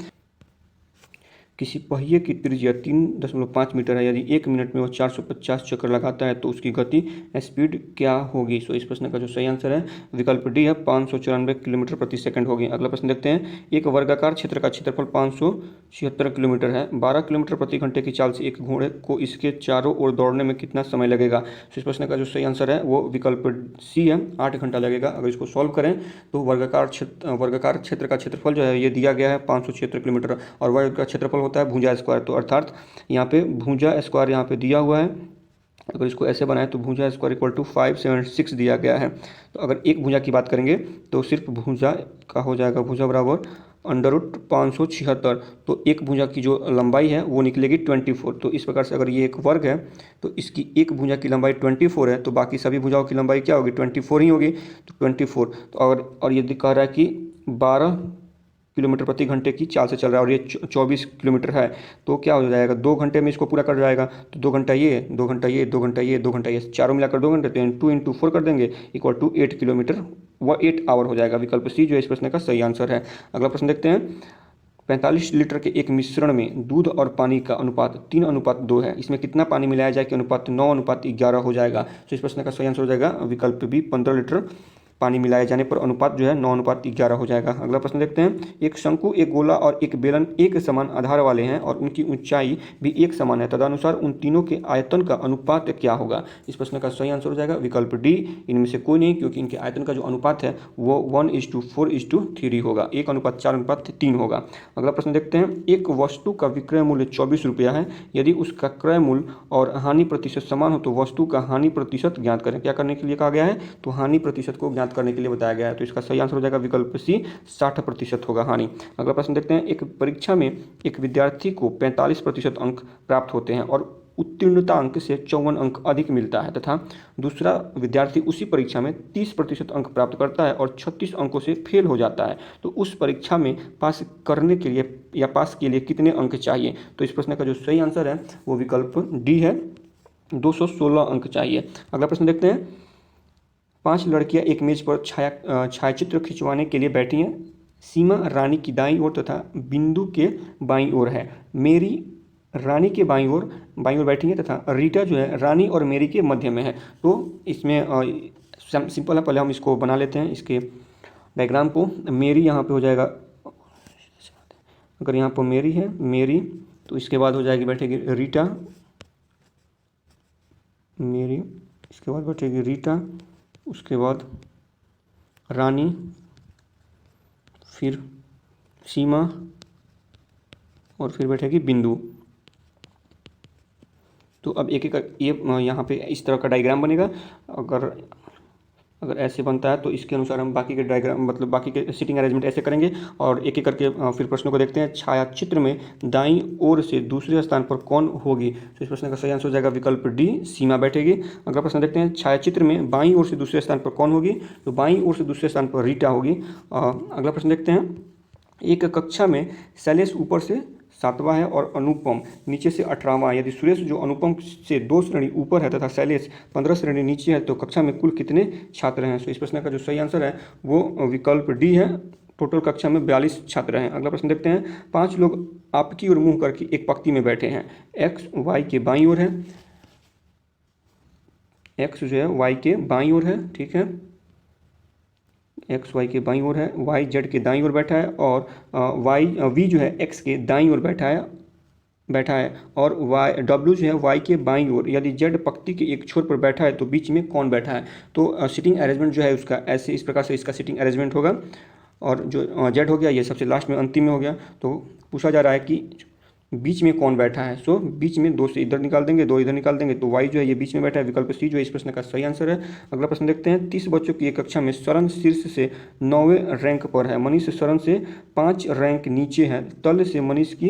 किसी पहिए की त्रिज्या 3.5 मीटर है, यदि 1 मिनट में वो 450 चक्कर लगाता है तो उसकी गति स्पीड क्या होगी। सो इस प्रश्न का जो सही आंसर है विकल्प डी है, 594 किलोमीटर प्रति सेकंड होगी। अगला प्रश्न देखते हैं, एक वर्गाकार क्षेत्र का क्षेत्रफल 576 किलोमीटर है, 12 किलोमीटर प्रति घंटे की चाल से एक घोड़े को इसके चारों ओर दौड़ने में कितना समय लगेगा। तो इस प्रश्न का जो सही आंसर है वो विकल्प सी है, 8 घंटा लगेगा। अगर इसको सॉल्व करें तो वर्गाकार क्षेत्र का क्षेत्रफल जो है ये दिया गया है 576 किलोमीटर, और वर्ग का क्षेत्रफल होता है भुजा स्क्वायर, तो अर्थात यहाँ पे भुजा स्क्वायर यहाँ पे दिया हुआ है। अगर इसको ऐसे बनाए तो भुजा स्क्वायर इक्वल टू 576 दिया गया है। तो अगर एक भुजा की बात करेंगे तो सिर्फ भुजा का हो जाएगा भुजा बराबर √576, तो एक भुजा की जो लंबाई है वो निकलेगी 24। तो इस प्रकार से अगर ये एक वर्ग है तो इसकी एक भुजा की लंबाई 24 है, तो बाकी सभी भुजाओं की लंबाई क्या होगी, 24 ही होगी। तो 24, तो और ये कह रहा है कि 12 किलोमीटर प्रति घंटे की चाल से चल रहा है और ये 24 किलोमीटर है, तो क्या हो जाएगा, 2 घंटे में इसको पूरा कर जाएगा। तो 2 घंटा ये, 2 घंटा ये, 2 घंटा ये, 2 घंटा ये, चारों मिलाकर 2 घंटे, तो 2 × 4 कर देंगे इक्वल टू 8 किलोमीटर, वह 8 आवर हो जाएगा। विकल्प सी जो है इस प्रश्न का सही आंसर है। अगला प्रश्न देखते हैं, 45 लीटर के एक मिश्रण में दूध और पानी का अनुपात 3:2 है, इसमें कितना पानी मिलाया जाए कि अनुपात 9:11 हो जाएगा। तो इस प्रश्न का सही आंसर हो जाएगा विकल्प बी, 15 लीटर पानी मिलाए जाने पर अनुपात जो है 9:11 हो जाएगा। अगला प्रश्न देखते हैं, एक शंकु, एक गोला और एक बेलन एक समान आधार वाले हैं और उनकी ऊंचाई भी एक समान है, तदनुसार उन तीनों के आयतन का अनुपात क्या होगा। इस प्रश्न का सही आंसर हो जाएगा विकल्प डी, इनमें से कोई नहीं, क्योंकि इनके आयतन का जो अनुपात है वो 1:4:3 होगा, 1:4:3 होगा। अगला प्रश्न देखते हैं, एक वस्तु का विक्रय मूल्य 24 रुपया है, यदि उसका क्रय मूल्य और हानि प्रतिशत समान हो तो वस्तु का हानि प्रतिशत ज्ञात करें। क्या करने के लिए कहा गया है, तो हानि प्रतिशत को ज्ञात करने के लिए बताया गया है। तो इसका सही आंसर हो जाएगा विकल्प सी, 60% होगा हानि। अगला प्रश्न देखते हैं, एक परीक्षा में एक विद्यार्थी को 45% अंक प्राप्त होते हैं और उत्तीर्णता अंक से 54 अंक अधिक मिलता है, तथा दूसरा विद्यार्थी उसी परीक्षा में 30% अंक प्राप्त करता है और 36 अंकों से फेल हो जाता है, तो उस परीक्षा में पास करने के लिए या पास के लिए कितने अंक चाहिए। तो इस प्रश्न का जो सही आंसर है वो विकल्प डी है, 216 अंक चाहिए। अगला प्रश्न देखते हैं, 5 लड़कियां एक मेज पर छायाचित्र खिंचवाने के लिए बैठी हैं। सीमा रानी की दाईं ओर तथा बिंदु के बाईं ओर है, मेरी रानी के बाईं ओर बैठी है तथा रीटा जो है रानी और मेरी के मध्य में है। तो इसमें सिंपल है, पहले हम इसको बना लेते हैं, इसके डायग्राम को। मेरी यहाँ पे हो जाएगा, अगर यहाँ पर मेरी है मेरी, तो इसके बाद हो जाएगी बैठेगी रीटा, मेरी, इसके बाद बैठेगी रीटा, उसके बाद रानी, फिर सीमा और फिर बैठेगी बिंदु। तो अब एक एक ये यहाँ पे इस तरह का डायग्राम बनेगा। अगर ऐसे बनता है तो इसके अनुसार हम बाकी के डायग्राम मतलब बाकी के सीटिंग अरेंजमेंट ऐसे करेंगे और एक एक करके फिर प्रश्नों को देखते हैं। छायाचित्र में दाईं ओर से दूसरे स्थान पर कौन होगी। तो इस प्रश्न का सही आंसर हो जाएगा विकल्प डी, सीमा बैठेगी। अगला प्रश्न देखते हैं, छायाचित्र में बाईं ओर से दूसरे स्थान पर कौन होगी। तो बाईं ओर से दूसरे स्थान पर रीटा होगी। अगला प्रश्न देखते हैं, एक कक्षा में शैलेश ऊपर से 7वां है और अनुपम नीचे से 18वां। यदि सुरेश जो अनुपम से 2 श्रेणी ऊपर है तथा शैलेश 15 श्रेणी नीचे है तो कक्षा में कुल कितने छात्र हैं। तो इस प्रश्न का जो सही आंसर है वो विकल्प डी है, टोटल कक्षा में 42 छात्र हैं। अगला प्रश्न देखते हैं, 5 लोग आपकी ओर मुंह करके एक पंक्ति में बैठे हैं। एक्स वाई के बाईं ओर है, एक्स जो है वाई के बाईं ओर है, ठीक है, एक्स वाई के बाईं ओर है, वाई जेड के दाईं ओर बैठा है और वाई वी जो है एक्स के दाईं ओर बैठा है और वाई डब्ल्यू जो है वाई के बाईं ओर। यदि जेड पंक्ति के एक छोर पर बैठा है तो बीच में कौन बैठा है। तो सीटिंग अरेंजमेंट जो है उसका ऐसे इस प्रकार से इसका सीटिंग अरेंजमेंट होगा और जो जेड हो गया ये सबसे लास्ट में अंतिम में हो गया। तो पूछा जा रहा है कि बीच में कौन बैठा है। सो बीच में 2 से इधर निकाल देंगे, 2 इधर निकाल देंगे, तो वाई जो है ये बीच में बैठा है, विकल्प सी जो है इस प्रश्न का सही आंसर है। अगला प्रश्न देखते हैं, 30 बच्चों की एक कक्षा में शरण शीर्ष से 9वें रैंक पर है, मनीष शरण से 5 रैंक नीचे है, तल से मनीष की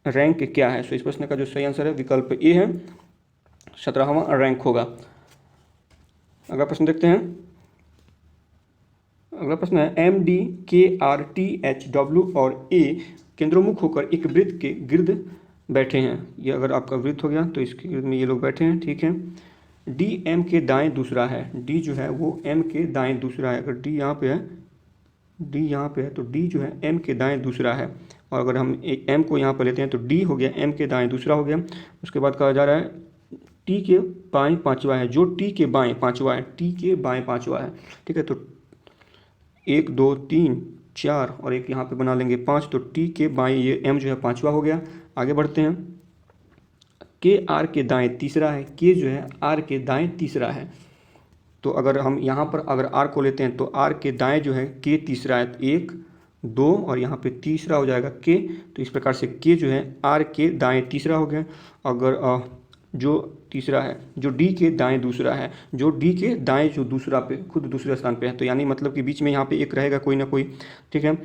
रैंक क्या है। सो इस प्रश्न का जो सही आंसर है विकल्प ए है, 17वां रैंक होगा। अगला प्रश्न देखते हैं, अगला प्रश्न है, MDKRTHW और A केंद्रोन्मुख होकर एक वृत्त के गिर्द बैठे हैं। ये अगर आपका वृत्त हो गया तो इसके गिर्द में ये लोग बैठे हैं, ठीक है। D M के दाएं दूसरा है, D जो है वो M के दाएं दूसरा है। अगर D यहाँ पे है, D यहाँ पे है तो D जो है M के दाएं दूसरा है और अगर हम एक एम को यहाँ पर लेते हैं तो डी हो गया, एम के दाएँ दूसरा हो गया। उसके बाद कहा जा रहा है टी के बाएँ पाँचवा है, जो टी के बाएँ पाँचवा है, टी के बाएँ पाँचवा है, ठीक है। तो 1 2 3 4 और एक यहाँ पे बना लेंगे 5, तो टी के बाएँ ये एम जो है पाँचवा हो गया। आगे बढ़ते हैं, के आर के दाएँ तीसरा है, के जो है आर के दाएँ तीसरा है। तो अगर हम यहाँ पर अगर आर को लेते हैं तो आर के दाएँ जो है के तीसरा है, 1 2 और यहाँ पे तीसरा हो जाएगा के। तो इस प्रकार से के जो है आर के दाएँ तीसरा हो गया। अगर जो तीसरा है जो डी के दाएँ दूसरा है, जो डी के दाएँ जो दूसरा पे खुद दूसरे स्थान पे है, तो यानी मतलब कि बीच में यहाँ पे एक रहेगा कोई ना कोई, ठीक है।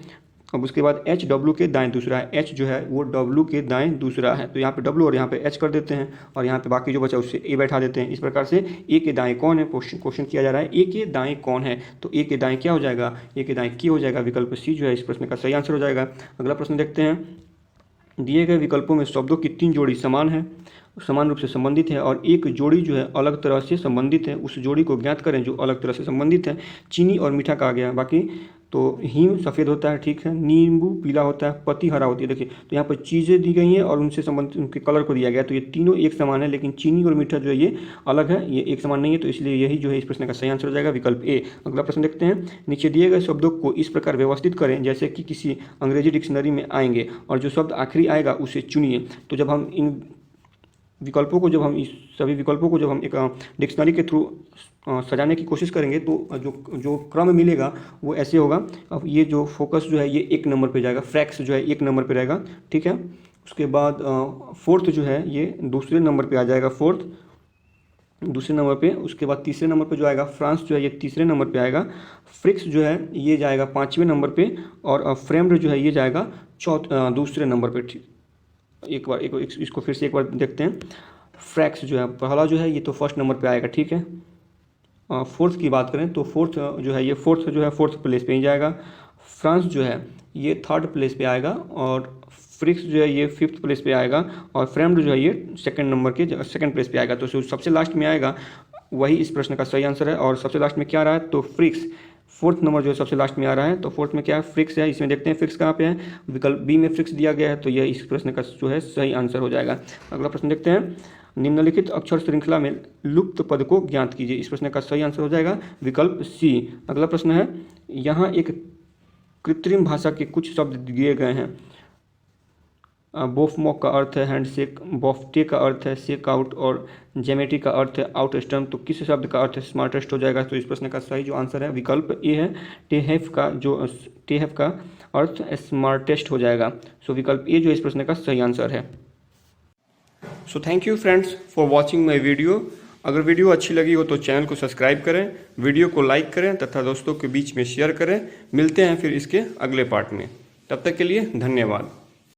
अब उसके बाद एच डब्ल्यू के दाएँ दूसरा है, एच जो है वो डब्ल्यू के दाएँ दूसरा है, तो यहाँ पे डब्ल्यू और यहाँ पे एच कर देते हैं और यहाँ पे बाकी जो बचा उससे ए बैठा देते हैं। इस प्रकार से ए के दाएँ कौन है, क्वेश्चन किया जा रहा है ए के दाएँ कौन है, तो ए के दाएँ क्या हो जाएगा, ए के दाएँ के हो जाएगा। विकल्प सी जो है इस प्रश्न का सही आंसर हो जाएगा। अगला प्रश्न देखते हैं, दिए गए विकल्पों में शब्दों की 3 जोड़ी समान है, समान रूप से संबंधित है और एक जोड़ी जो है अलग तरह से संबंधित है, उस जोड़ी को ज्ञात करें जो अलग तरह से संबंधित है। चीनी और मीठा कहा गया, बाकी तो हींग सफ़ेद होता है, ठीक है, नींबू पीला होता है, पत्ती हरा होती है। देखिए तो यहाँ पर चीज़ें दी गई हैं और उनसे संबंधित उनके कलर को दिया गया, तो ये तीनों एक समान है, लेकिन चीनी और मीठा जो है ये अलग है, ये एक समान नहीं है, तो इसलिए यही जो है इस प्रश्न का सही आंसर हो जाएगा विकल्प ए। अगला प्रश्न देखते हैं, नीचे दिए गए शब्दों को इस प्रकार व्यवस्थित करें जैसे कि किसी अंग्रेजी डिक्शनरी में आएंगे और जो शब्द आखिरी आएगा उसे चुनिए। तो जब हम इन विकल्पों को, जब हम इस सभी विकल्पों को जब हम एक डिक्शनरी के थ्रू सजाने की कोशिश करेंगे तो जो क्रम मिलेगा वो ऐसे होगा। अब ये जो फोकस जो है ये 1 नंबर पे जाएगा, फ्रैक्स जो है 1 नंबर पे रहेगा, ठीक है। उसके बाद फोर्थ जो है ये दूसरे नंबर पे आ जाएगा, फोर्थ दूसरे नंबर पे। उसके बाद तीसरे नंबर पे जो आएगा फ्रांस जो है ये तीसरे नंबर पे आएगा। फ्रिक्स जो है ये जाएगा 5वें नंबर पे और फ्रेम्ड जो है ये जाएगा दूसरे नंबर पे, ठीक। एक बार इसको फिर से एक बार देखते हैं। फ्रैक्स जो है पहला जो है ये तो फर्स्ट नंबर पे आएगा, ठीक है। फोर्थ की बात करें तो फोर्थ जो है ये फोर्थ प्लेस पे ही जाएगा। फ्रांस जो है ये 3rd प्लेस पे आएगा और फ्रिक्स जो है ये 5th प्लेस पे आएगा और फ्रेम्ड जो है ये 2nd प्लेस पे आएगा। तो सबसे लास्ट में आएगा वही इस प्रश्न का सही आंसर है। और सबसे लास्ट में क्या आ रहा है, तो फ्रिक्स 4th नंबर जो है सबसे लास्ट में आ रहा है, तो 4th में क्या है, फ्रिक्स है। इसमें देखते हैं फ्रिक्स कहाँ पे है, विकल्प बी में फ्रिक्स दिया गया है, तो यह इस प्रश्न का जो है सही आंसर हो जाएगा। अगला प्रश्न देखते हैं, निम्नलिखित अक्षर श्रृंखला में लुप्त पद को ज्ञात कीजिए। इस प्रश्न का सही आंसर हो जाएगा विकल्प सी। अगला प्रश्न है, यहाँ एक कृत्रिम भाषा के कुछ शब्द दिए गए हैं। बोफमॉक का अर्थ है हैंडशेक, बॉफ्टे का अर्थ है शेक आउट और जेमेटी का अर्थ है आउट स्टम्प। तो किस शब्द का अर्थ है स्मार्टेस्ट हो जाएगा, तो इस प्रश्न का सही जो आंसर है विकल्प ए है, टेहेफ का अर्थ स्मार्टेस्ट हो जाएगा। सो विकल्प ए जो इस प्रश्न का सही आंसर है। So thank you friends for watching my video. अगर वीडियो अच्छी लगी हो तो चैनल को सब्सक्राइब करें, वीडियो को लाइक करें तथा दोस्तों के बीच में शेयर करें। मिलते हैं फिर इसके अगले पार्ट में, तब तक के लिए धन्यवाद।